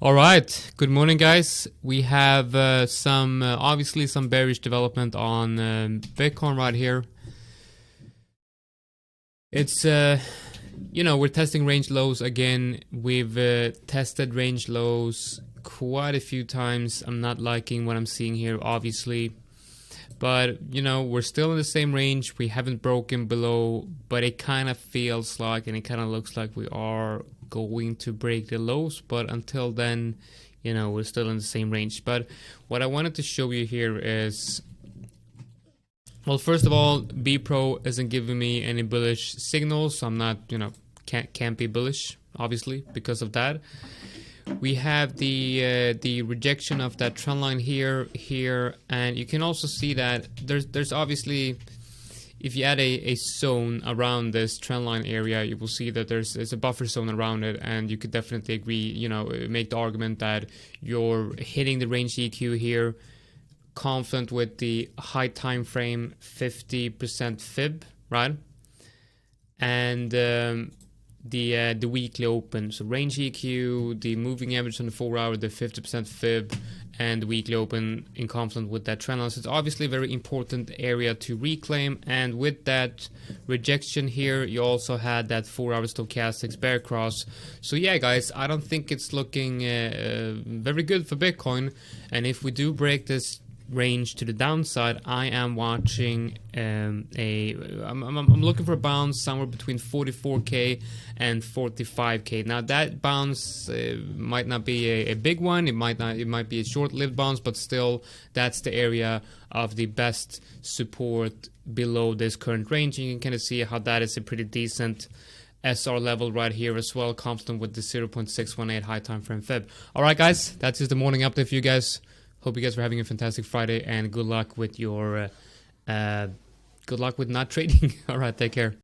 All right, good morning, guys. We have obviously some bearish development on Bitcoin right here. It's we're testing range lows again. We've tested range lows quite a few times. I'm not liking what I'm seeing here, obviously, but we're still in the same range. We haven't broken below, but it kind of feels like, and it kind of looks like we are going to break the lows, but until then, we're still in the same range. But what I wanted to show you here is, well, first of all, B Pro isn't giving me any bullish signals, so I'm not, can't be bullish, obviously, because of that. We have the rejection of that trend line here, and you can also see that there's obviously, if you add a zone around this trend line area, you will see that there's a buffer zone around it, and you could definitely agree, make the argument that you're hitting the range EQ here, confident with the high time frame 50% fib, right? And the weekly open, so range EQ, the moving average on the 4 hour, the 50% fib, and the weekly open in confluence with that trend line. So it's obviously a very important area to reclaim. And with that rejection here, you also had that 4 hour stochastics bear cross. So yeah, guys, I don't think it's looking very good for Bitcoin. And if we do break this range to the downside, I am watching I'm looking for a bounce somewhere between 44k and 45k. Now that bounce might not be a big one, it might be a short-lived bounce, but still that's the area of the best support below this current range. And you can kind of see how that is a pretty decent SR level right here as well, confident with the 0.618 high time frame fib. All right, guys, that's just the morning update for you guys. Hope you guys are having a fantastic Friday, and good luck with your good luck with not trading. All right, take care.